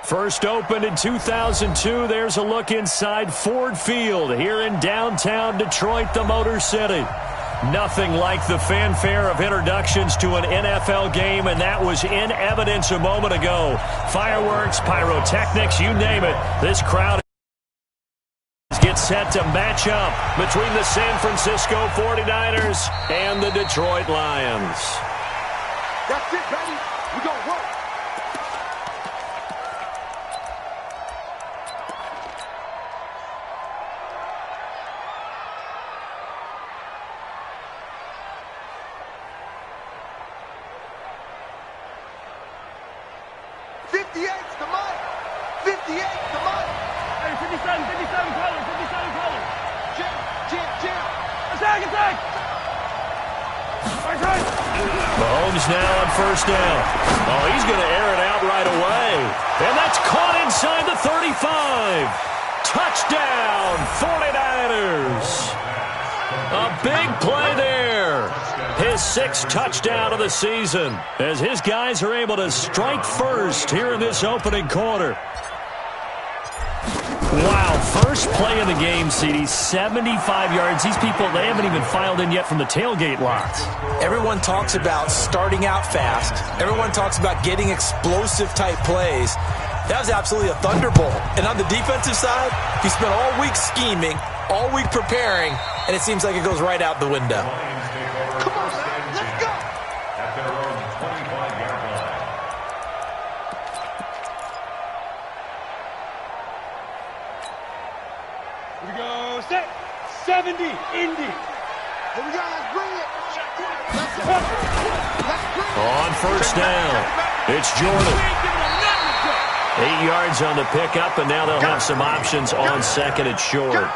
First opened in 2002. There's a look inside Ford Field here in downtown Detroit, the Motor City. Nothing like the fanfare of introductions to an NFL game, and that was in evidence a moment ago. Fireworks, pyrotechnics, you name it. This crowd gets set to match up between the San Francisco 49ers and the Detroit Lions. That's it, baby. We're going to work. Mahomes now on first down. Oh, he's going to air it out right away. And that's caught inside the 35. Touchdown, 49ers. A big play there. His sixth touchdown of the season as his guys are able to strike first here in this opening quarter. Wow, first play of the game, CD, 75 yards. These people, they haven't even filed in yet from the tailgate lots. Everyone talks about starting out fast. Everyone talks about getting explosive-type plays. That was absolutely a thunderbolt. And on the defensive side, he spent all week scheming, all week preparing, and it seems like it goes right out the window. Come on, let's go. At their own 25-yard line. Here we go, set, 70, Indy. Here we go, let's bring it. Let's bring it. On first down, it's Jordan. 8 yards on the pickup, and now they'll have some options on second and short.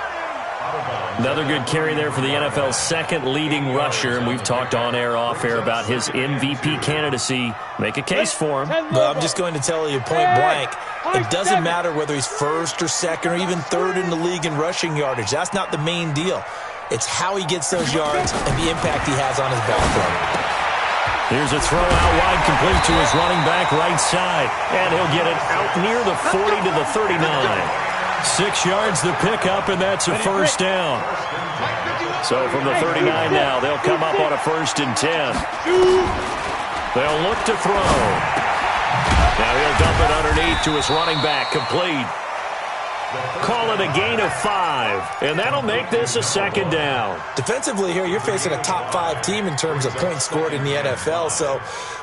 Another good carry there for the NFL's second leading rusher, and we've talked on air, off air about his MVP candidacy. Make a case for him. Well, I'm just going to tell you point blank, it doesn't matter whether he's first or second or even third in the league in rushing yardage. That's not the main deal. It's how he gets those yards and the impact he has on his ball play. Here's a throw out wide, complete to his running back right side. And he'll get it out near the 40 to the 39. 6 yards the pickup, and that's a first down. So from the 39 now, they'll come up on a 1st and 10. They'll look to throw. Now he'll dump it underneath to his running back, complete. Call it a gain of 5, and that'll make this a 2nd down. Defensively here, you're facing a top 5 team in terms of points scored in the NFL. So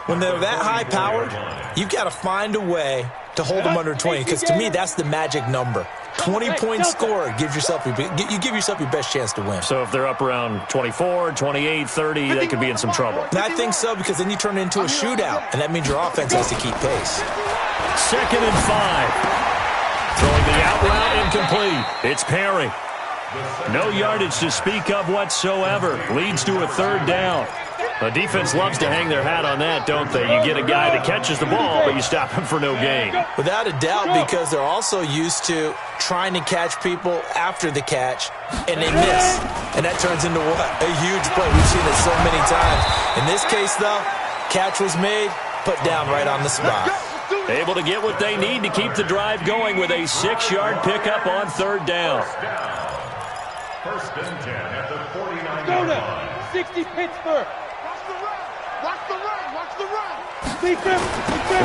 when they're that high-powered, you've got to find a way to hold them under 20, because to me, that's the magic number. 20 points scored gives yourself you give yourself your best chance to win. So if they're up around 24, 28, 30, they could be in some trouble. And I think so, because then you turn it into a shootout, and that means your offense has to keep pace. 2nd and 5. Throwing the out route, incomplete. It's Perry. No yardage to speak of whatsoever. Leads to a 3rd down. The defense loves to hang their hat on that, don't they? You get a guy that catches the ball, but you stop him for no gain. Without a doubt, because they're also used to trying to catch people after the catch, and they miss. And that turns into what? A huge play. We've seen it so many times. In this case, though, catch was made, put down right on the spot. Able to get what they need to keep the drive going with a 6-yard pickup on 3rd down. 1st and 10 at the 49-yard line. 60 Pittsburgh. Watch the run. Watch the run.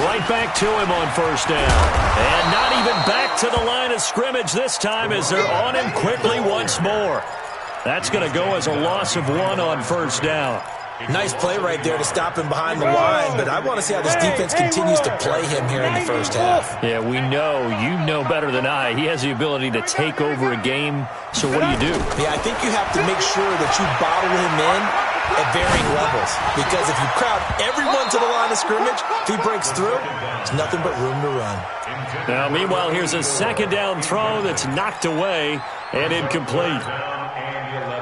Right back to him on 1st down. And not even back to the line of scrimmage this time as they're on him quickly once more. That's going to go as a loss of 1 on 1st down. Nice play right there to stop him behind the line, but I want to see how this defense continues to play him here in the first half. Yeah, we know, you know better than I, he has the ability to take over a game, so what do? Yeah, I think you have to make sure that you bottle him in at varying levels, because if you crowd everyone to the line of scrimmage, if he breaks through, there's nothing but room to run. Now, meanwhile, here's a 2nd down throw that's knocked away and incomplete.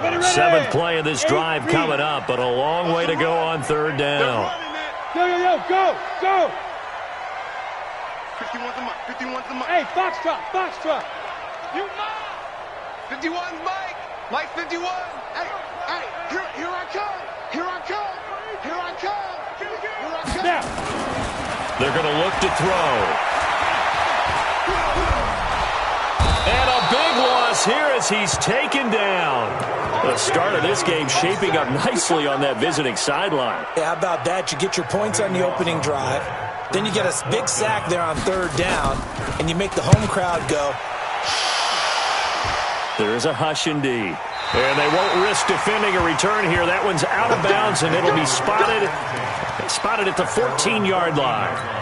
7th play of this drive coming up, but a long way to go on 3rd down. Go! 51's the mark. 51's the mark. Hey, Foxtrot. You mark. 51's Mike. Mike 51. Hey, here I come. Now. They're going to look to throw. falls here as he's taken down. The start of this game shaping up nicely on that visiting sideline. Yeah, how about that? You get your points on the opening drive. Then you get a big sack there on third down, and you make the home crowd go. There is a hush indeed. And they won't risk defending a return here. That one's out of bounds, and it'll be spotted at the 14-yard line.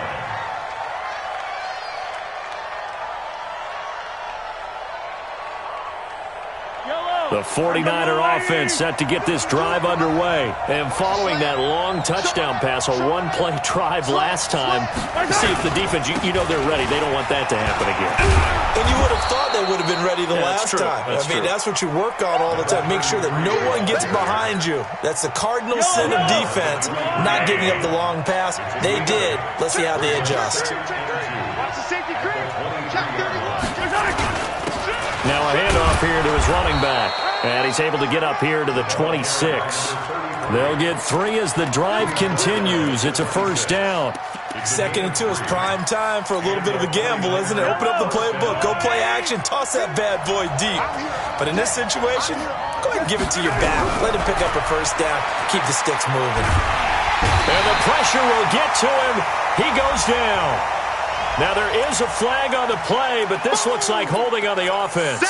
The 49er offense set to get this drive underway. And following that long touchdown pass, a one-play drive last time, see if the defense, you know they're ready. They don't want that to happen again. And you would have thought they would have been ready the last time. That's what you work on all the time. Make sure that no one gets behind you. That's the cardinal sin of defense, not giving up the long pass. They did. Let's see how they adjust. Now a handoff here to his running back. And he's able to get up here to the 26. They'll get 3 as the drive continues. It's a first down. 2nd and 2 is prime time for a little bit of a gamble, isn't it? Open up the playbook. Go play action. Toss that bad boy deep. But in this situation, go ahead and give it to your back. Let him pick up a first down. Keep the sticks moving. And the pressure will get to him. He goes down. Now, there is a flag on the play, but this looks like holding on the offense.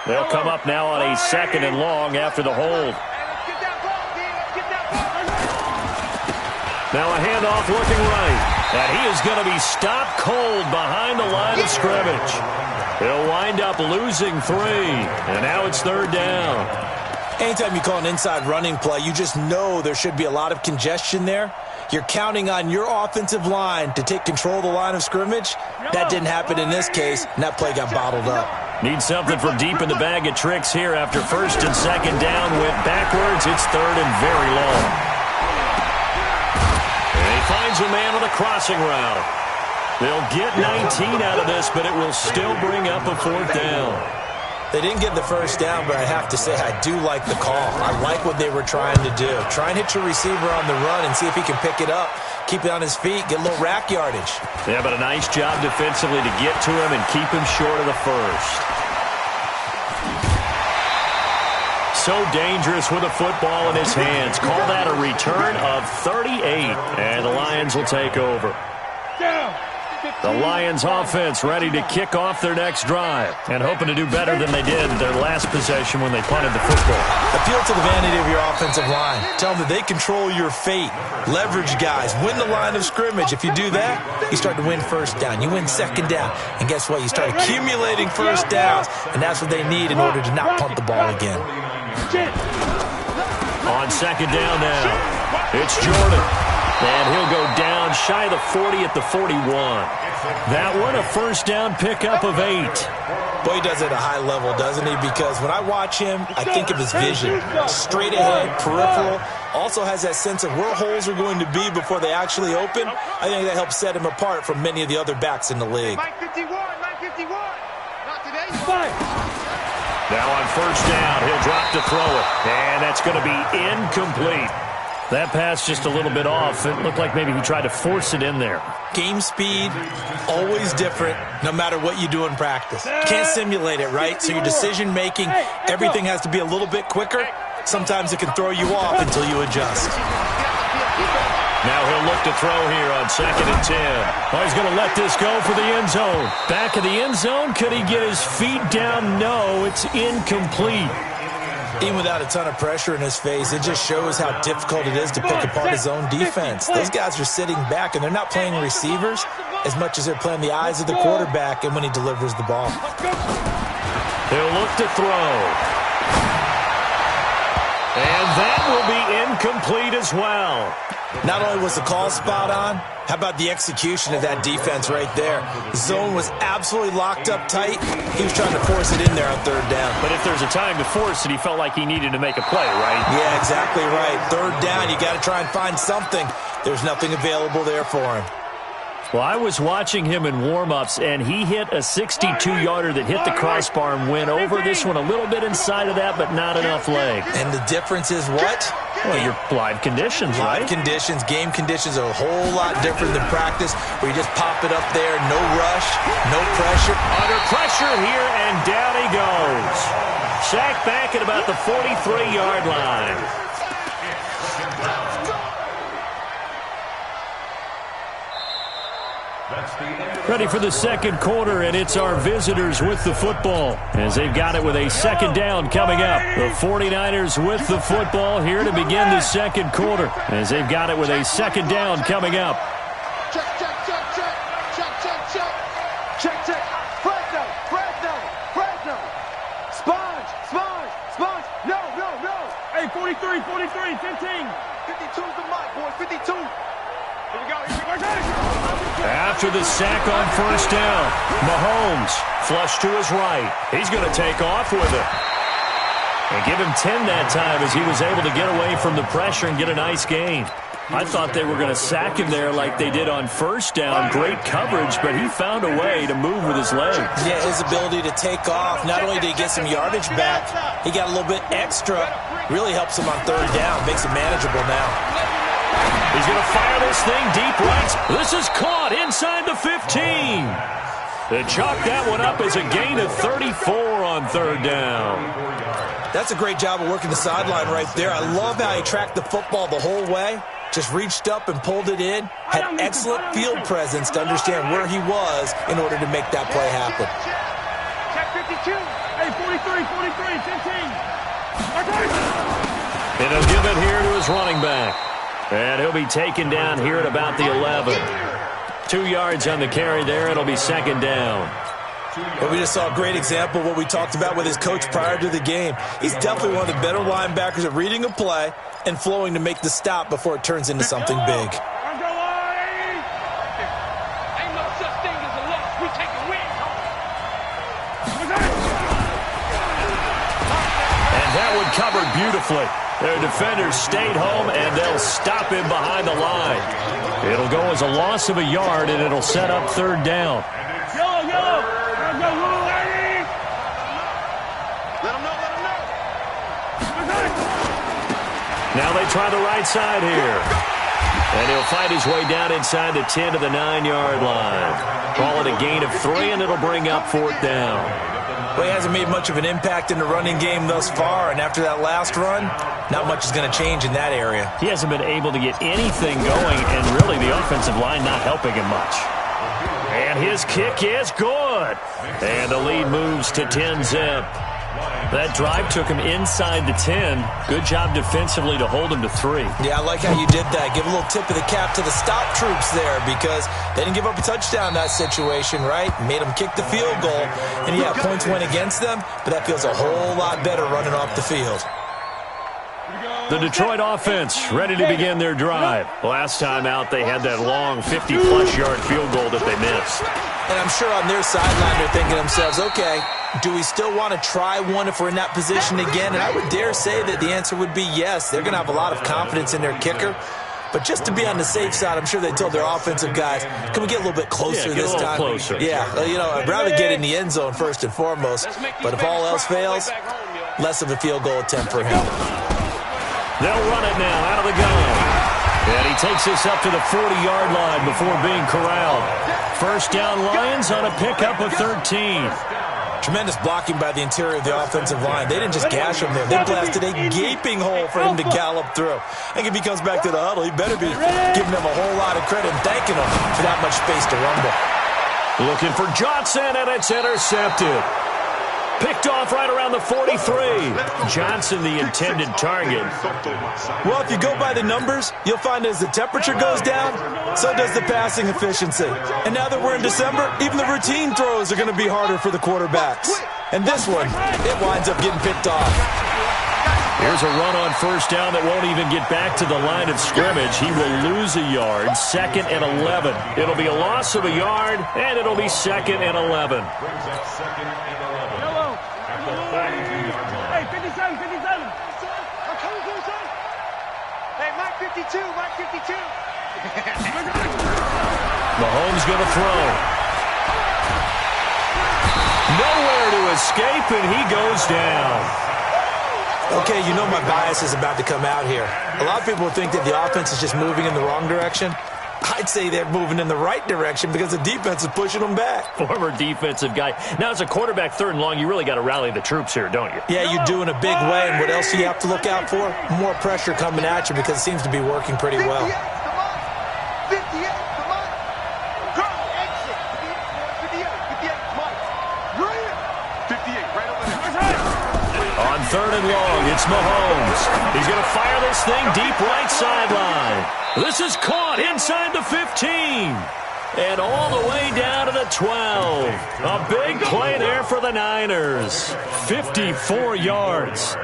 They'll come up now on a 2nd and long after the hold. Now a handoff looking right. And he is going to be stopped cold behind the line of scrimmage. He'll wind up losing 3. And now it's 3rd down. Anytime you call an inside running play, you just know there should be a lot of congestion there. You're counting on your offensive line to take control of the line of scrimmage. That didn't happen in this case, and that play got bottled up. Need something from deep in the bag of tricks here after 1st and 2nd down. Went backwards. It's 3rd and very long. And he finds a man on the crossing route. They'll get 19 out of this, but it will still bring up a 4th down. They didn't get the first down, but I have to say I do like the call. I like what they were trying to do. Try and hit your receiver on the run and see if he can pick it up, keep it on his feet, get a little rack yardage. Yeah, but a nice job defensively to get to him and keep him short of the first. So dangerous with a football in his hands. Call that a return of 38, and the Lions will take over. The Lions offense ready to kick off their next drive and hoping to do better than they did their last possession when they punted the football. Appeal to the vanity of your offensive line. Tell them that they control your fate. Leverage guys. Win the line of scrimmage. If you do that, you start to win first down. You win 2nd down. And guess what? You start accumulating first downs. And that's what they need in order to not punt the ball again. On 2nd down now, it's Jordan. And he'll go down shy of the 40 at the 41. That one, a first down pickup of 8. Boy, he does it at a high level, doesn't he? Because when I watch him, I think of his vision. Straight ahead, peripheral. Also has that sense of where holes are going to be before they actually open. I think that helps set him apart from many of the other backs in the league. Mike 51, Mike 51. Not today. Now on first down, he'll drop to throw it. And that's going to be incomplete. That pass just a little bit off. It looked like maybe he tried to force it in there. Game speed, always different, no matter what you do in practice. Can't simulate it, right? So your decision-making, everything has to be a little bit quicker. Sometimes it can throw you off until you adjust. Now he'll look to throw here on 2nd and 10. Oh, he's going to let this go for the end zone. Back of the end zone. Could he get his feet down? No, it's incomplete. Even without a ton of pressure in his face, it just shows how difficult it is to pick apart his own defense. Those guys are sitting back, and they're not playing receivers as much as they're playing the eyes of the quarterback and when he delivers the ball. He'll look to throw. And that will be incomplete as well. Not only was the call spot on, how about the execution of that defense right there? The zone was absolutely locked up tight. He was trying to force it in there on 3rd down. But if there's a time to force it, he felt like he needed to make a play, right? Yeah, exactly right. 3rd down, you got to try and find something. There's nothing available there for him. Well, I was watching him in warm-ups, and he hit a 62-yarder that hit the crossbar and went over. This one a little bit inside of that, but not enough leg. And the difference is what? Well, your live conditions, right? Live conditions, game conditions are a whole lot different than practice, where you just pop it up there, no rush, no pressure. Under pressure here, and down he goes. Sacked back at about the 43-yard line. Ready for the second quarter, and it's our visitors with the football as they've got it with a second down coming up. The 49ers with the football here to begin the second quarter as they've got it with a second down coming up. Check, check, check, check. Check, check, check. Check, check. Fresno. Sponge. No. Hey, 43, 15. 52's the mic, boys. 52. Here we go. After the sack on first down, Mahomes flush to his right. He's going to take off with it. And give him 10 that time as he was able to get away from the pressure and get a nice gain. I thought they were going to sack him there like they did on first down. Great coverage, but he found a way to move with his legs. Yeah, his ability to take off, not only did he get some yardage back, he got a little bit extra. Really helps him on third down, makes it manageable now. He's going to fire this thing deep right. This is caught inside the 15. They chalk that one up as a gain of 34 on third down. That's a great job of working the sideline right there. I love how he tracked the football the whole way. Just reached up and pulled it in. Had excellent field presence to understand where he was in order to make that play happen. Check 52. Hey, 43, 15. And he'll give it here to his running back. And he'll be taken down here at about the 11. 2 yards on the carry there. It'll be second down. Well, we just saw a great example of what we talked about with his coach prior to the game. He's definitely one of the better linebackers at reading a play and flowing to make the stop before it turns into something big. Ain't no such thing as a loss. We take a win. And that one covered beautifully. Their defenders stayed home, and they'll stop him behind the line. It'll go as a loss of a yard, and it'll set up third down. Yellow. Let him know. Now they try the right side here. And he'll fight his way down inside the 10 to the 9-yard line. Call it a gain of 3, and it'll bring up fourth down. Well, he hasn't made much of an impact in the running game thus far, and after that last run, not much is going to change in that area. He hasn't been able to get anything going, and really the offensive line not helping him much. And his kick is good. And the lead moves to 10-zip. That drive took him inside the 10. Good job defensively to hold him to 3. Yeah, I like how you did that. Give a little tip of the cap to the stop troops there because they didn't give up a touchdown in that situation, right? Made them kick the field goal. And, yeah, points went against them, but that feels a whole lot better running off the field. The Detroit offense ready to begin their drive. Last time out, they had that long 50-plus yard field goal that they missed. And I'm sure on their sideline they're thinking to themselves, okay, do we still want to try one if we're in that position again? And I would dare say that the answer would be yes. They're going to have a lot of confidence in their kicker. But just to be on the safe side, I'm sure they told their offensive guys, can we get a little bit closer this time? Closer. Yeah, I'd rather get in the end zone first and foremost. But if all else fails, less of a field goal attempt for him. They'll run it now out of the gun. And he takes this up to the 40-yard line before being corralled. First down Lions on a pickup of 13. Tremendous blocking by the interior of the offensive line. They didn't just gash him there. They blasted a gaping hole for him to gallop through. I think if he comes back to the huddle, he better be giving them a whole lot of credit and thanking them for that much space to rumble. Looking for Johnson, and it's intercepted. Picked off right around the 43. Johnson, the intended target. Well, if you go by the numbers, you'll find as the temperature goes down, so does the passing efficiency. And now that we're in December, even the routine throws are going to be harder for the quarterbacks. And this one, it winds up getting picked off. Here's a run on first down that won't even get back to the line of scrimmage. He will lose a yard, second and 11. It'll be a loss of a yard, and it'll be second and 11. Hey, 57. Hey, Mike 52. Mahomes going to throw. Nowhere to escape, and he goes down. Okay, you know my bias is about to come out here. A lot of people think that the offense is just moving in the wrong direction. I'd say they're moving in the right direction because the defense is pushing them back. Former defensive guy. Now, as a quarterback, 3rd and long, you really got to rally the troops here, don't you? Yeah, you do in a big way. And what else do you have to look out for? More pressure coming at you because it seems to be working pretty well. 58, come on. Go, exit. 58, Mike. Right here. 58, right over there. On 3rd and long, it's Mahomes. He's going to fire this thing deep right sideline. This is caught inside the 15. And all the way down to the 12. A big play there for the Niners. 54 yards.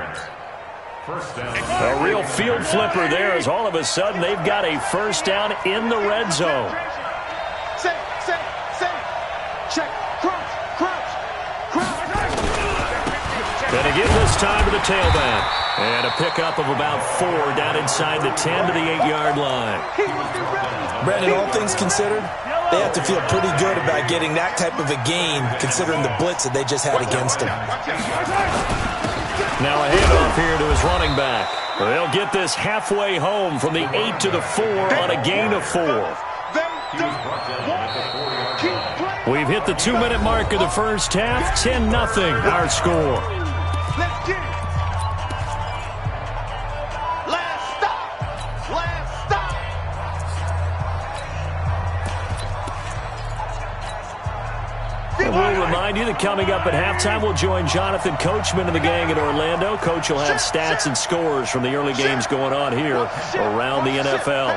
A real field flipper there as all of a sudden they've got a first down in the red zone. Say. Check. Crouch. And again this time to the tailback. And a pickup of about 4 down inside the 10 to the 8-yard line. Brandon, all things considered, they have to feel pretty good about getting that type of a gain considering the blitz that they just had against them. Now a handoff here to his running back. They'll get this halfway home from the 8 to the 4 on a gain of 4. We've hit the 2-minute mark of the first half. 10-0 our score. Let's get it. Last stop. And we'll remind you that coming up at halftime, we'll join Jonathan Coachman and the gang in Orlando. Coach will have stats and scores from the early games going on here around the NFL.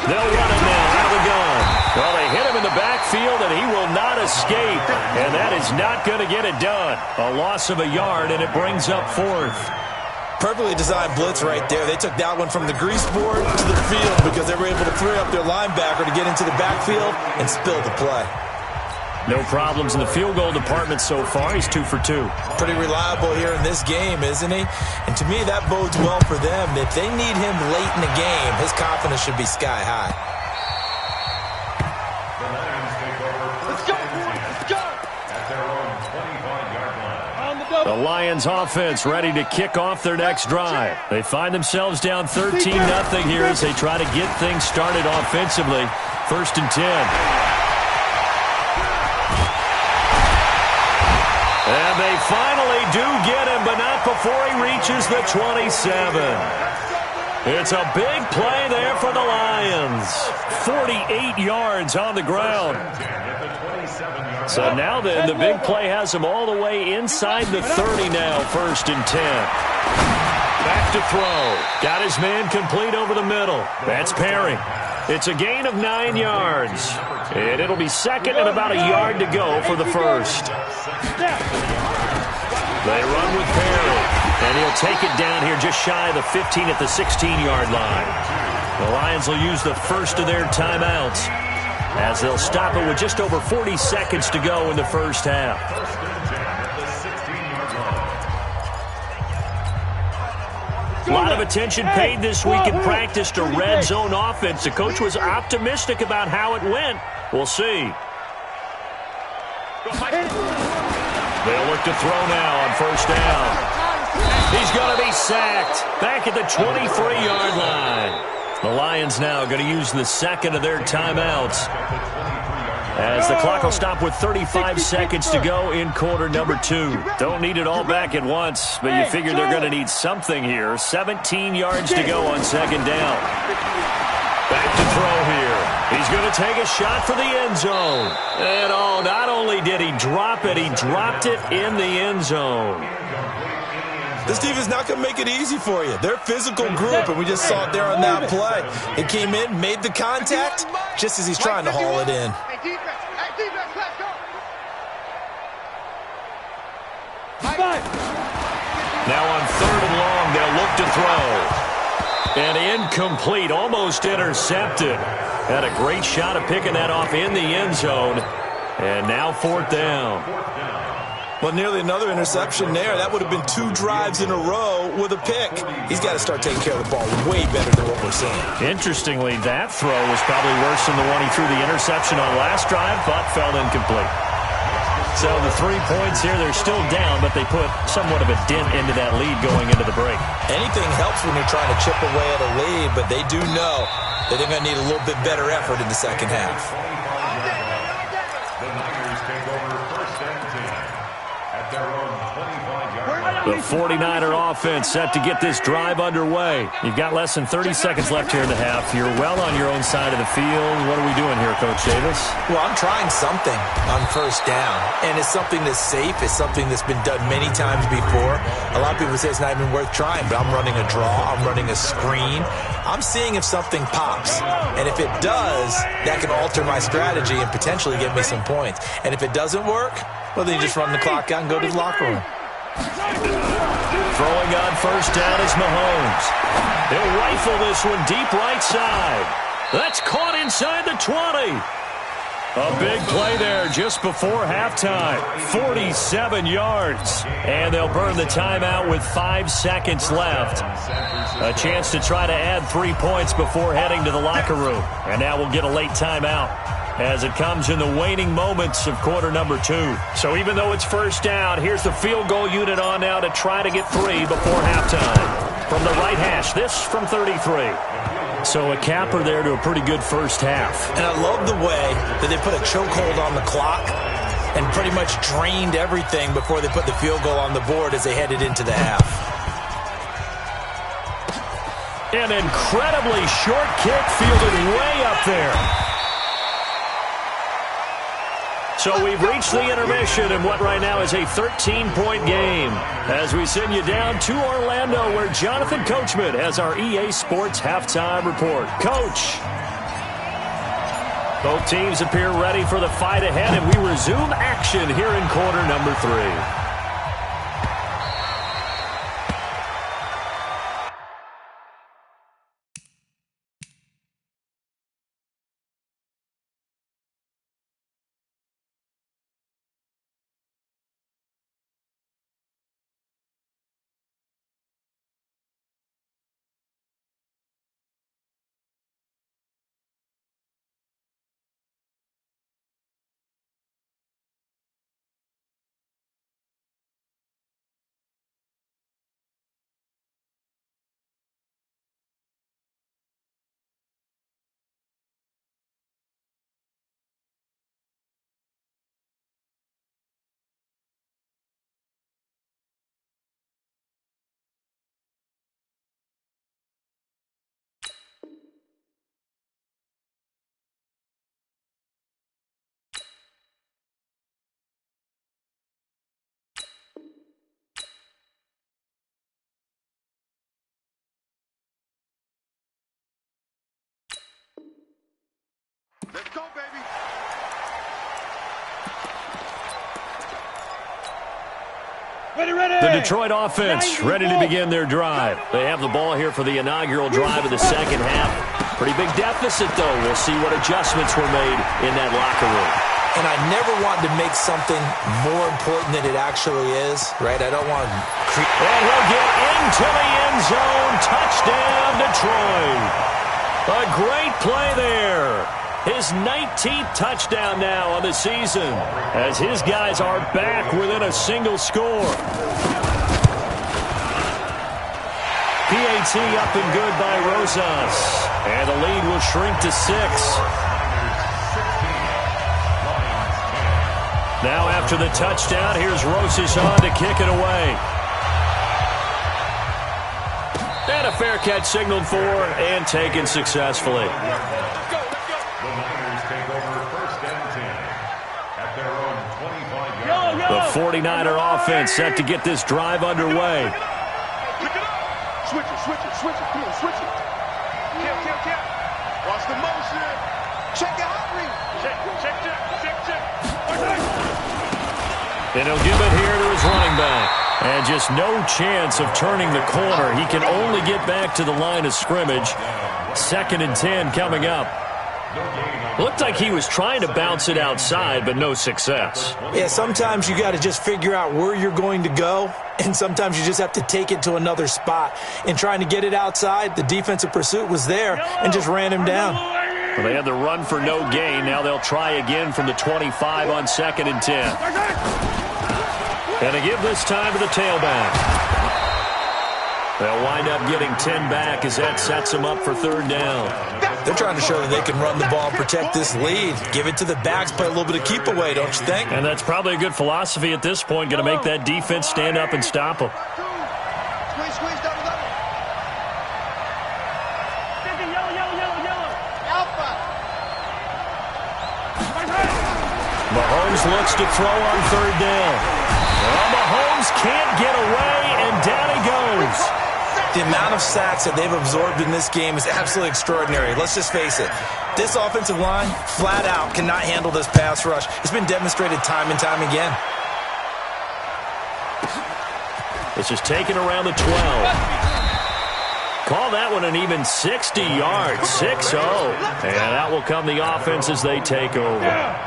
They'll run him now out of the gun. Well, they hit him in the backfield, and he will not escape. And that is not going to get it done. A loss of a yard, and it brings up 4th. Perfectly designed blitz right there. They took that one from the grease board to the field because they were able to free up their linebacker to get into the backfield and spill the play. No problems in the field goal department so far. He's 2 for 2. Pretty reliable here in this game, isn't he? And to me, that bodes well for them. If they need him late in the game, his confidence should be sky high. Let's go. At their own 25-yard line. The Lions offense ready to kick off their next drive. They find themselves down 13-0 here as they try to get things started offensively. 1st and 10. And they finally do get him, but not before he reaches the 27. It's a big play there for the Lions. 48 yards on the ground. So now then, the big play has him all the way inside the 30 now, 1st and 10. Back to throw. Got his man complete over the middle. That's Perry. It's a gain of 9 yards. And it'll be 2nd and about a yard to go for the 1st. They run with Perry. And he'll take it down here just shy of the 15 at the 16-yard line. The Lions will use the first of their timeouts as they'll stop it with just over 40 seconds to go in the first half. A lot of attention paid this week in practice to red zone offense. The coach was optimistic about how it went. We'll see. They'll look to throw now on 1st down. He's going to be sacked back at the 23-yard line. The Lions now going to use the 2nd of their timeouts as the clock will stop with 35 seconds to go in quarter number 2. Don't need it all back at once, but you figure they're going to need something here. 17 yards to go on 2nd down. Back to throw here. He's going to take a shot for the end zone. And oh, not only did he drop it, he dropped it in the end zone. This team is not going to make it easy for you. They're a physical group, and we just saw it there on that play. It came in, made the contact, just as he's trying to haul it in. Now on 3rd and long, they'll look to throw. And incomplete, almost intercepted. Had a great shot of picking that off in the end zone. And now 4th down. Well, nearly another interception there. That would have been 2 drives in a row with a pick. He's got to start taking care of the ball way better than what we're seeing. Interestingly, that throw was probably worse than the one he threw the interception on last drive, but fell incomplete. So the 3 points here, they're still down, but they put somewhat of a dent into that lead going into the break. Anything helps when you're trying to chip away at a lead, but they do know that they're going to need a little bit better effort in the second half. The Niners take over first and 10 at their own 25-yard line. The 49er offense set to get this drive underway. You've got less than 30 seconds left here in the half. You're well on your own side of the field. What are we doing here, Coach Davis? Well, I'm trying something on first down, and it's something that's safe. It's something that's been done many times before. A lot of people say it's not even worth trying, but I'm running a draw. I'm running a screen. I'm seeing if something pops, and if it does, that can alter my strategy and potentially get me some points. And if it doesn't work, well, then you just run the clock out and go to the locker room. Throwing on first down is Mahomes. He'll rifle this one deep right side. That's caught inside the 20. A big play there just before halftime. 47 yards. And they'll burn the timeout with 5 seconds left. A chance to try to add 3 points before heading to the locker room. And now we'll get a late timeout as it comes in the waning moments of quarter number 2. So even though it's first down, here's the field goal unit on now to try to get 3 before halftime. From the right hash, this from 33. So a capper there to a pretty good first half. And I love the way that they put a chokehold on the clock and pretty much drained everything before they put the field goal on the board as they headed into the half. An incredibly short kick fielded way up there. So we've reached the intermission in what right now is a 13-point game as we send you down to Orlando where Jonathan Coachman has our EA Sports halftime report. Coach. Both teams appear ready for the fight ahead, and we resume action here in quarter number 3. Let's go, baby. Ready. The Detroit offense ready to begin their drive. They have the ball here for the inaugural drive of the second half. Pretty big deficit, though. We'll see what adjustments were made in that locker room. And I never want to make something more important than it actually is, right? I don't want to... And he'll get into the end zone. Touchdown, Detroit. A great play there. His 19th touchdown now on the season as his guys are back within a single score. PAT up and good by Rosas. And the lead will shrink to 6. Now after the touchdown, here's Rosas on to kick it away. And a fair catch signaled for and taken successfully. The Niners take over first and 10 at their own 25-yard line. The 49er offense set to get this drive underway. Pick it up. Switch it. Come on, switch it. Count. Watch the motion. Check it out, Reed. Check. And he'll give it here to his running back. And just no chance of turning the corner. He can only get back to the line of scrimmage. 2nd and 10 coming up. No gain on Looked like he was trying to bounce it outside, but no success. Yeah, sometimes you got to just figure out where you're going to go, and sometimes you just have to take it to another spot. In trying to get it outside, the defensive pursuit was there and just ran him down. Well, they had the run for no gain. Now they'll try again from the 25 on 2nd and 10. And they give this time to the tailback. They'll wind up getting 10 back as that sets them up for 3rd down. They're trying to show that they can run the ball and protect this lead. Give it to the backs, play a little bit of keep away, don't you think? And that's probably a good philosophy at this point, going to make that defense stand up and stop them. Squeeze, double. Alpha. Mahomes looks to throw on 3rd down. Well, Mahomes can't get away, and down he goes. The amount of sacks that they've absorbed in this game is absolutely extraordinary. Let's just face it. This offensive line, flat out, cannot handle this pass rush. It's been demonstrated time and time again. This is taken around the 12. Call that one an even 60 yards, 6-0. And that will come the offense as they take over.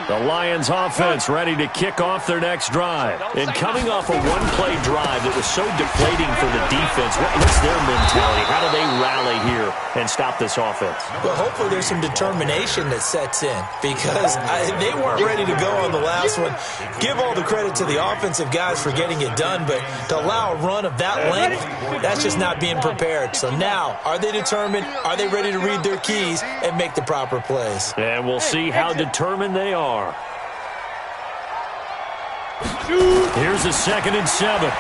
The Lions offense ready to kick off their next drive. And coming off a one-play drive that was so deflating for the defense, what's their mentality? How do they rally here and stop this offense? Well, hopefully there's some determination that sets in because they weren't ready to go on the last one. Give all the credit to the offensive guys for getting it done, but to allow a run of that length, that's just not being prepared. So now, are they determined? Are they ready to read their keys and make the proper plays? And we'll see how determined they are. Here's a 2nd and 7.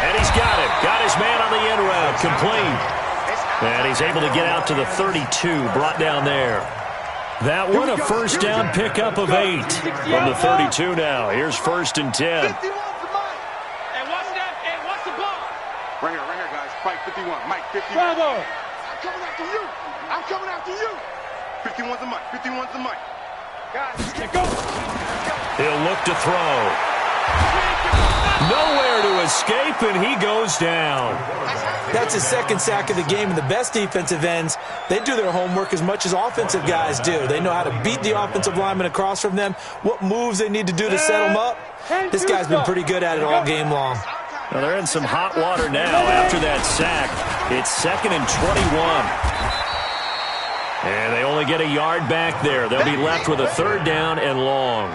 And he's got it. Got his man on the end route. Complete. And he's able to get out to the 32. Brought down there. That one a 1st down pickup of 8. From the 32 now. Here's 1st and 10. Hey, watch that. Hey, watch the ball. Right here, guys. Fight 51. Mike, 51. Bravo. I'm coming after you. I'm coming after you. 51's the Mike. 51's the Mike. Guys, Go. He'll look to throw. Nowhere to escape, and he goes down. That's his 2nd sack of the game, and the best defensive ends, they do their homework as much as offensive guys do. They know how to beat the offensive lineman across from them, what moves they need to do to set them up. This guy's been pretty good at it all game long. Well, they're in some hot water now after that sack. It's 2nd and 21. And they only get a yard back there. They'll be left with a 3rd down and long.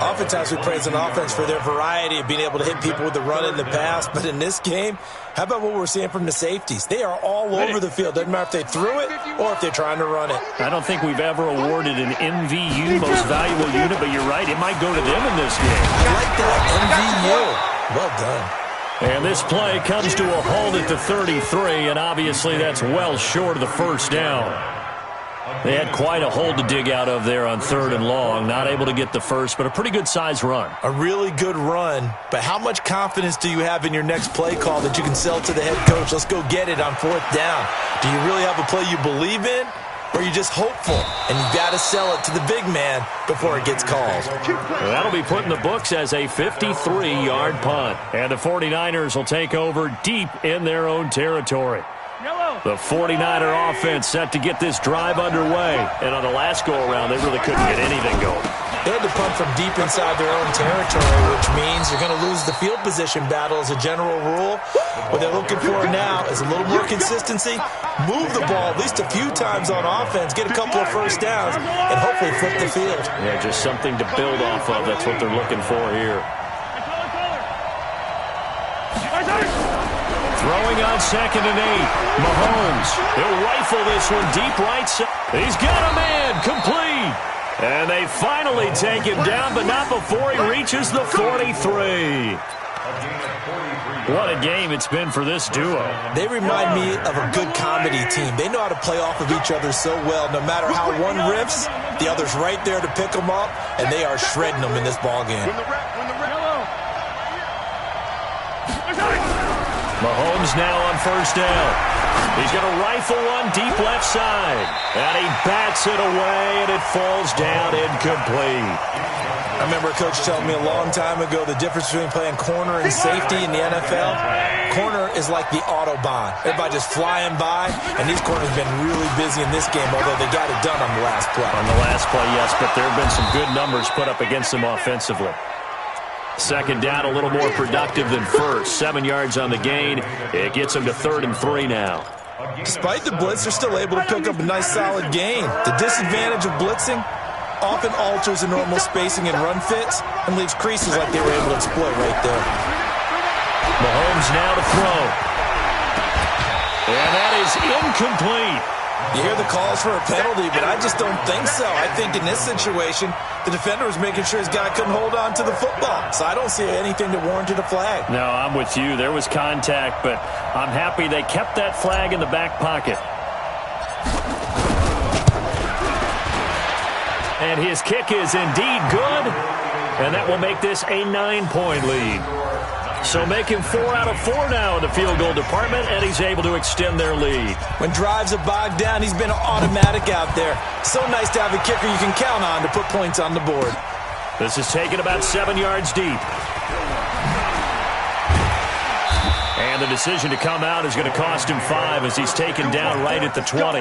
Oftentimes we praise an offense for their variety of being able to hit people with the run and the pass. But in this game, how about what we're seeing from the safeties? They are all over the field. Doesn't matter if they threw it or if they're trying to run it. I don't think we've ever awarded an MVU, most valuable unit, but you're right. It might go to them in this game. I like that. MVU. Well done. And this play comes to a halt at the 33, and obviously that's well short of the 1st down. They had quite a hole to dig out of there on 3rd and long. Not able to get the first, but a pretty good-sized run. A really good run, but how much confidence do you have in your next play call that you can sell to the head coach? Let's go get it on 4th down. Do you really have a play you believe in, or are you just hopeful? And you've got to sell it to the big man before it gets called. Well, that'll be put in the books as a 53-yard punt. And the 49ers will take over deep in their own territory. The 49er offense set to get this drive underway. And on the last go-around, they really couldn't get anything going. They had to punt from deep inside their own territory, which means you're going to lose the field position battle as a general rule. What they're looking for now is a little more consistency, move the ball at least a few times on offense, get a couple of 1st downs, and hopefully flip the field. Yeah, just something to build off of. That's what they're looking for here. Throwing on 2nd and 8. Mahomes. He'll rifle this one deep right side. He's got a man. Complete. And they finally take him down, but not before he reaches the 43. What a game it's been for this duo. They remind me of a good comedy team. They know how to play off of each other so well. No matter how one riffs, the other's right there to pick them up, and they are shredding them in this ballgame. Mahomes now on first down. He's going to rifle one deep left side. And he bats it away, and it falls down incomplete. I remember a coach telling me a long time ago the difference between playing corner and safety in the NFL. Corner is like the Autobahn. Everybody just flying by, and these corners have been really busy in this game, although they got it done on the last play. On the last play, yes, but there have been some good numbers put up against them offensively. Second down, a little more productive than first. 7 yards on the gain. It gets them to 3rd and 3 now. Despite the blitz, they're still able to pick up a nice, solid gain. The disadvantage of blitzing often alters the normal spacing and run fits and leaves creases like they were able to exploit right there. Mahomes now to throw. And that is incomplete. You hear the calls for a penalty, but I just don't think so. I think in this situation, the defender was making sure his guy couldn't hold on to the football. So I don't see anything that warranted a flag. No, I'm with you. There was contact, but I'm happy they kept that flag in the back pocket. And his kick is indeed good, and that will make this a 9-point lead. So making 4 out of 4 now in the field goal department, and he's able to extend their lead. When drives are bogged down, he's been automatic out there. So nice to have a kicker you can count on to put points on the board. This is taken about 7 yards deep. And the decision to come out is going to cost him 5 as he's taken down right at the 20.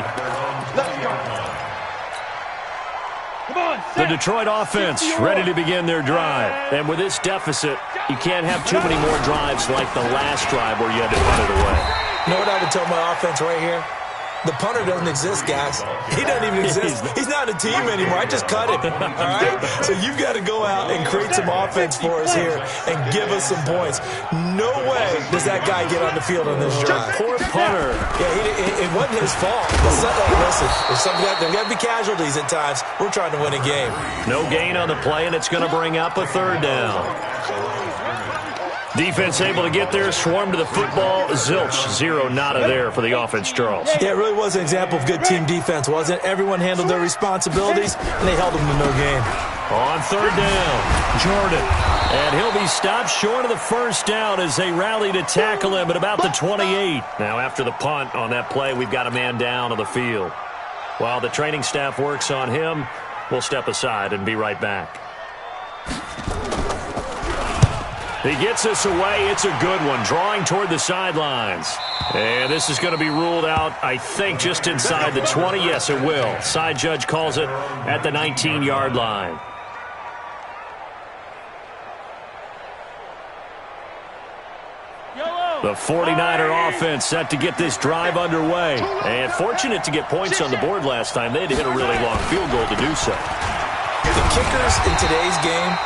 The Detroit offense ready to begin their drive. And with this deficit, you can't have too many more drives like the last drive where you had to punt it away. You know what I would tell my offense right here? The punter doesn't exist, guys. He doesn't even exist. He's not a team anymore. I just cut him. All right? So you've got to go out and create some offense for us here and give us some points. No way does that guy get on the field on this drive. Poor punter. Yeah, it wasn't his fault. Listen, there's got to be casualties at times. We're trying to win a game. No gain on the play, and it's going to bring up a 3rd down. Defense able to get there, swarm to the football. Zilch, 0 nada there for the offense, Charles. Yeah, it really was an example of good team defense, wasn't it? Everyone handled their responsibilities, and they held them to no gain. On 3rd down, Jordan. And he'll be stopped short of the first down as they rally to tackle him at about the 28. Now, after the punt on that play, we've got a man down on the field. While the training staff works on him, we'll step aside and be right back. He gets us away. It's a good one, drawing toward the sidelines. And this is going to be ruled out, I think, just inside the 20. Yes, it will. Side judge calls it at the 19-yard line. The 49er offense set to get this drive underway. And fortunate to get points on the board last time. They had to hit a really long field goal to do so. The kickers in today's game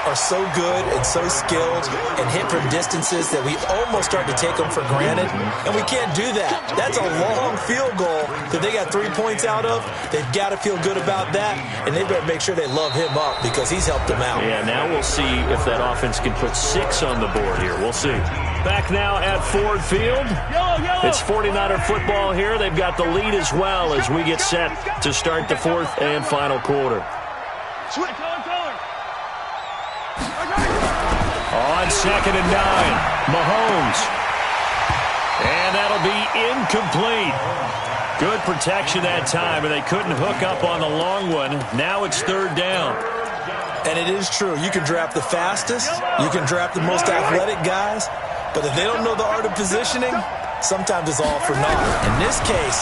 are so good and so skilled and hit from distances that we almost start to take them for granted, and we can't do that. That's a long field goal that they got 3 points out of. They've got to feel good about that, and they better make sure they love him up because he's helped them out. Yeah, now we'll see if that offense can put 6 on the board here. We'll see. Back now at Ford Field. It's 49er football here. They've got the lead as well as we get set to start the 4th and final quarter. On 2nd and 9, Mahomes. And that'll be incomplete. Good protection that time, and they couldn't hook up on the long one. Now it's 3rd down. And it is true. You can draft the fastest. You can draft the most athletic guys. But if they don't know the art of positioning, sometimes it's all for naught. In this case,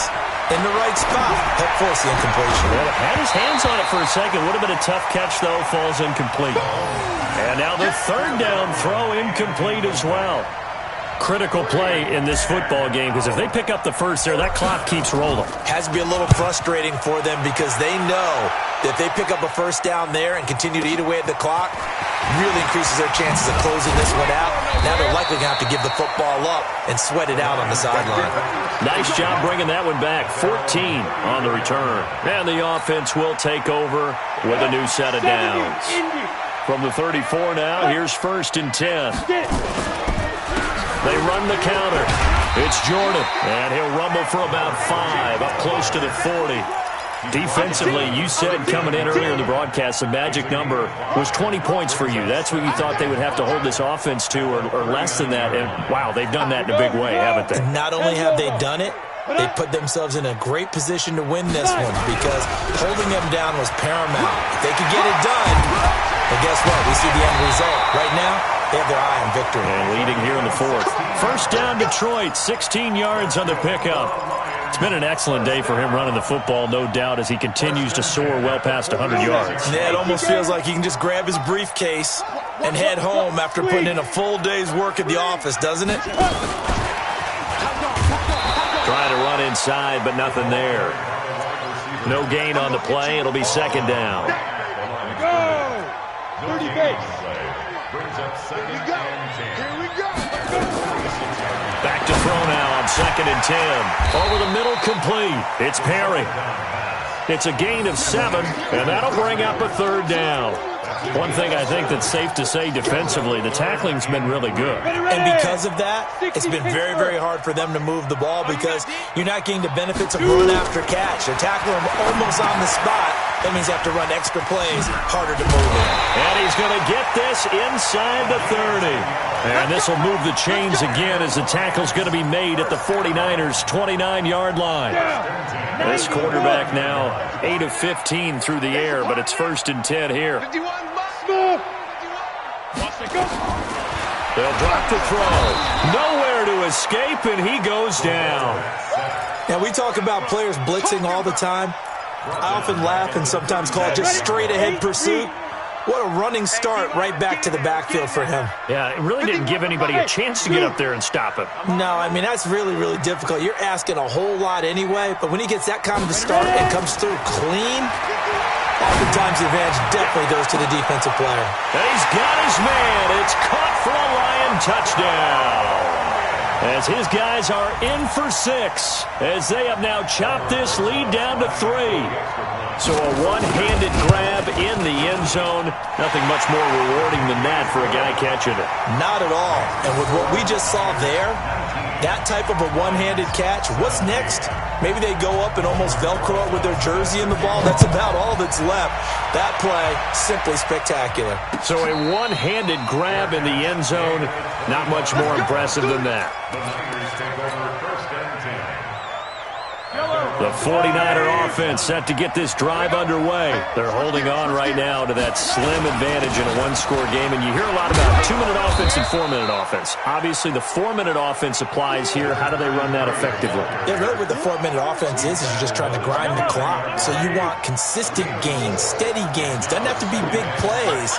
in the right spot, help force the incompletion. Well, had his hands on it for a second. Would have been a tough catch, though. Falls incomplete. And now the 3rd down throw incomplete as well. Critical play in this football game because if they pick up the first there, that clock keeps rolling. Has to be a little frustrating for them because they know that if they pick up a first down there and continue to eat away at the clock, really increases their chances of closing this one out. Now they're likely going to have to give the football up and sweat it out on the sideline. Nice job bringing that one back. 14 on the return. And the offense will take over with a new set of downs. From the 34 now, here's 1st and 10. They run the counter. It's Jordan, and he'll rumble for about 5, up close to the 40. Defensively, you said coming in earlier in the broadcast, the magic number was 20 points for you. That's what you thought they would have to hold this offense to, or less than that. And, wow, they've done that in a big way, haven't they? Not only have they done it, they put themselves in a great position to win this one because holding them down was paramount. If they could get it done, well, guess what? We see the end result. Right now, they have their eye on victory. And leading here in the fourth. First down, Detroit, 16 yards on the pickup. It's been an excellent day for him running the football, no doubt, as he continues to soar well past 100 yards. Yeah, it almost feels like he can just grab his briefcase and head home after putting in a full day's work at the office, doesn't it? Trying to run inside, but nothing there. No gain on the play. It'll be second down. Go! 30 base. Brings up second and 10. Here we go. Back to throw now on second and 10. Over the middle, complete. It's Perry. It's a gain of 7, and that'll bring up a third down. One thing I think that's safe to say defensively, the tackling's been really good. And because of that, it's been very, very hard for them to move the ball because you're not getting the benefits of run after catch. They're tackling them almost on the spot. That means you have to run extra plays, harder to move in. And he's going to get this inside the 30. And this will move the chains again as the tackle's going to be made at the 49ers' 29-yard line. This quarterback now 8 of 15 through the air, but it's first and 10 here. Smooth. They'll drop the throw. Nowhere to escape, and he goes down. Now, we talk about players blitzing all the time. I often laugh and sometimes call it just straight-ahead pursuit. What a running start right back to the backfield for him. Yeah, it really didn't give anybody a chance to get up there and stop him. No, I mean, that's really, really difficult. You're asking a whole lot anyway, but when he gets that kind of a start and comes through clean, oftentimes the advantage definitely goes to the defensive player. And he's got his man. It's caught for a Lion touchdown. As his guys are in for 6, as they have now chopped this lead down to 3. So a one-handed grab in the end zone. Nothing much more rewarding than that for a guy catching it. Not at all. And with what we just saw there, that type of a one-handed catch, what's next? Maybe they go up and almost Velcro it with their jersey in the ball. That's about all that's left. That play, simply spectacular. So a one-handed grab in the end zone, not much more impressive than that. The 49er offense set to get this drive underway. They're holding on right now to that slim advantage in a one-score game, and you hear a lot about 2-minute offense and 4-minute offense. Obviously, the 4-minute offense applies here. How do they run that effectively? Yeah, really what the 4-minute offense is you're just trying to grind the clock. So you want consistent gains, steady gains. Doesn't have to be big plays,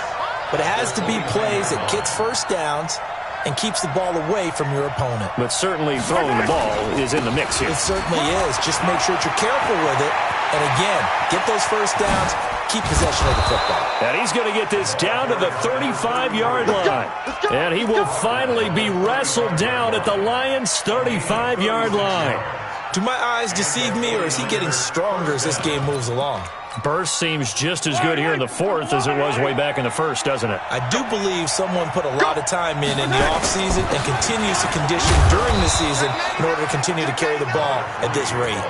but it has to be plays that gets first downs and keeps the ball away from your opponent. But certainly throwing the ball is in the mix here. It certainly is. Just make sure that you're careful with it. And again, get those first downs, keep possession of the football. And he's going to get this down to the 35-yard line. And he will finally be wrestled down at the Lions' 35-yard line. Do my eyes deceive me, or is he getting stronger as this game moves along? Burst seems just as good here in the fourth as it was way back in the first, doesn't it? I do believe someone put a lot of time in the offseason and continues to condition during the season in order to continue to carry the ball at this rate.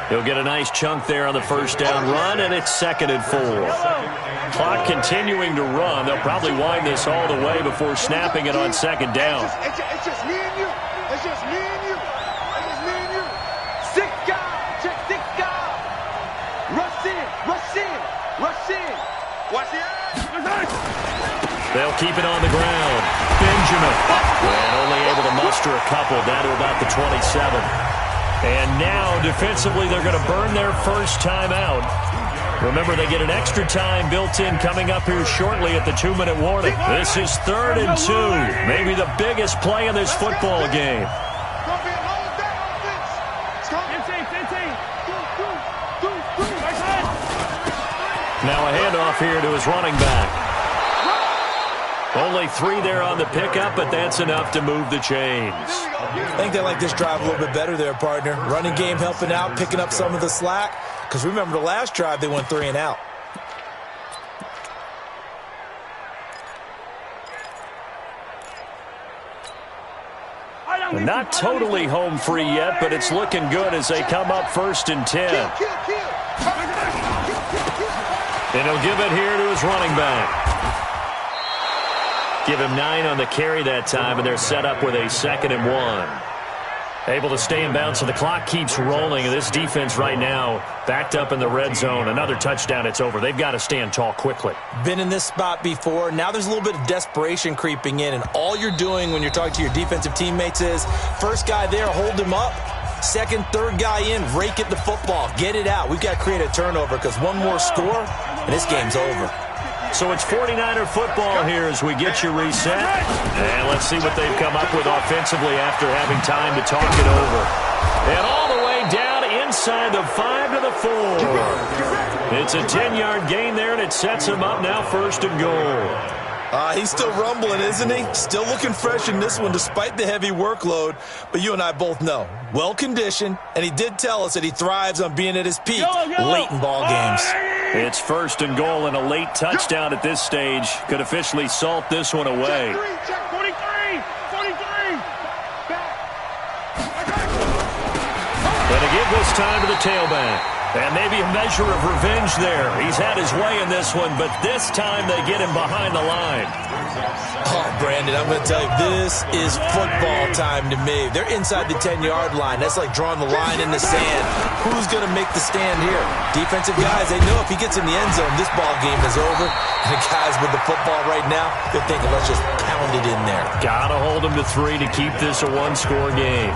He'll get a nice chunk there on the first down run, and it's 2nd and 4. Clock continuing to run. They'll probably wind this all the way before snapping it on 2nd down. It's just me and you. It's just me and you. It's just me and you. 6 guys. Check 6 guys. Rush in. Rush in. Rush in. Watch the ass. They'll keep it on the ground. Benjamin. And only able to muster a couple down to about the 27. And now, defensively, they're going to burn their first time out. Remember, they get an extra time built in coming up here shortly at the 2-minute warning. This is 3rd and 2. Maybe the biggest play in this football game. Now a handoff here to his running back. Only 3 there on the pickup, but that's enough to move the chains. I think they like this drive a little bit better there, partner. Running game helping out, picking up some of the slack. Because remember the last drive, they went 3 and out. Not totally home free yet, but it's looking good as they come up 1st and 10. And he'll give it here to his running back. Give him 9 on the carry that time, and they're set up with a 2nd and 1. Able to stay in bounds, so the clock keeps rolling. And this defense right now backed up in the red zone. Another touchdown, it's over. They've got to stand tall quickly. Been in this spot before. Now there's a little bit of desperation creeping in, and all you're doing when you're talking to your defensive teammates is first guy there, hold him up. Second, third guy in, rake at the football. Get it out. We've got to create a turnover because one more score, and this game's over. So it's 49er football here as we get you reset. And let's see what they've come up with offensively after having time to talk it over. And all the way down inside the 5 to the 4. It's a 10-yard gain there, and it sets him up now 1st and goal. He's still rumbling, isn't he? Still looking fresh in this one despite the heavy workload. But you and I both know, well-conditioned, and he did tell us that he thrives on being at his peak late in ball games. It's 1st and goal, and a late touchdown at this stage could officially salt this one away. 43. And to give this time to the tailback. And maybe a measure of revenge there. He's had his way in this one, but this time they get him behind the line. Oh, Brandon, I'm going to tell you, this is football time to me. They're inside the 10-yard line. That's like drawing the line in the sand. Who's going to make the stand here? Defensive guys, they know if he gets in the end zone, this ball game is over. And the guys with the football right now, they're thinking, let's just pound it in there. Got to hold him to 3 to keep this a one-score game.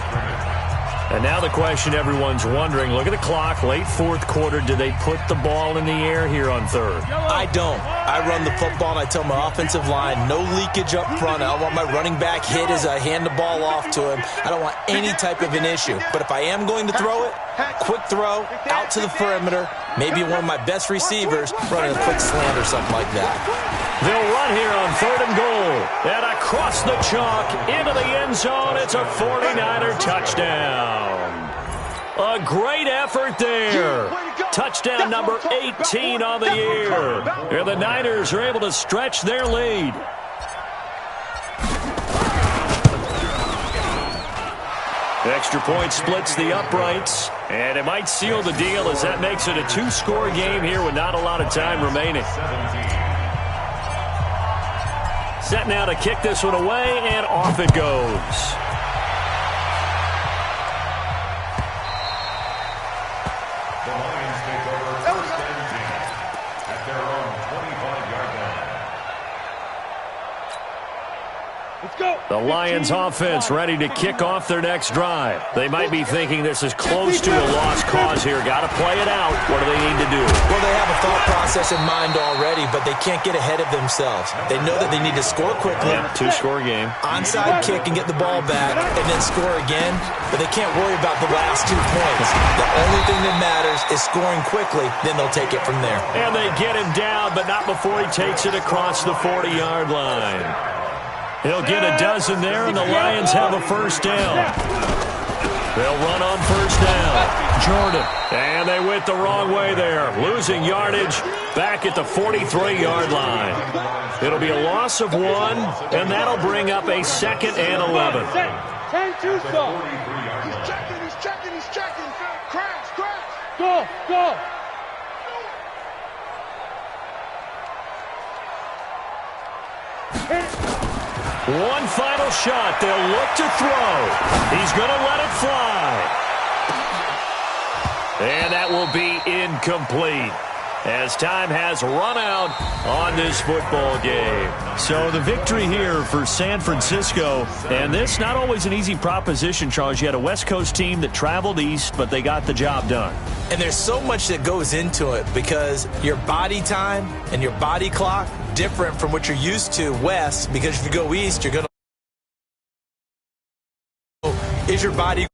And now the question everyone's wondering, look at the clock, late 4th quarter, do they put the ball in the air here on 3rd? I don't. I run the football, and I tell my offensive line, no leakage up front. I don't want my running back hit as I hand the ball off to him. I don't want any type of an issue. But if I am going to throw it, quick throw, out to the perimeter, maybe one of my best receivers running a quick slant or something like that. They'll run here on 3rd and goal. And across the chalk, into the end zone, it's a 49er touchdown. A great effort there. Touchdown number 18 on the year. And the Niners are able to stretch their lead. Extra point splits the uprights, and it might seal the deal as that makes it a 2-score game here with not a lot of time remaining. Set now to kick this one away, and off it goes. The Lions take over 1st and 10 at their own 25-yard line. Let's go. The Lions offense ready to kick off their next drive. They might be thinking this is close to a lost cause here. Got to play it out. What do they need to do? Well, they have a thought process in mind already, but they can't get ahead of themselves. They know that they need to score quickly. Yeah, 2-score game. Onside kick and get the ball back and then score again, but they can't worry about the last 2 points. The only thing that matters is scoring quickly, then they'll take it from there. And they get him down, but not before he takes it across the 40-yard line. He'll get a dozen there, and the Lions have a 1st down. They'll run on 1st down. Jordan. And they went the wrong way there. Losing yardage back at the 43-yard line. It'll be a loss of 1, and that'll bring up a 2nd and 11. 10-2 stop. He's checking. Crash. Go. One final shot. They'll look to throw. He's going to let it fly. And that will be incomplete as time has run out on this football game. So the victory here for San Francisco, and this not always an easy proposition, Charles. You had a West Coast team that traveled east, but they got the job done. And there's so much that goes into it because your body time and your body clock different from what you're used to west, because if you go east, you're going to... Is your body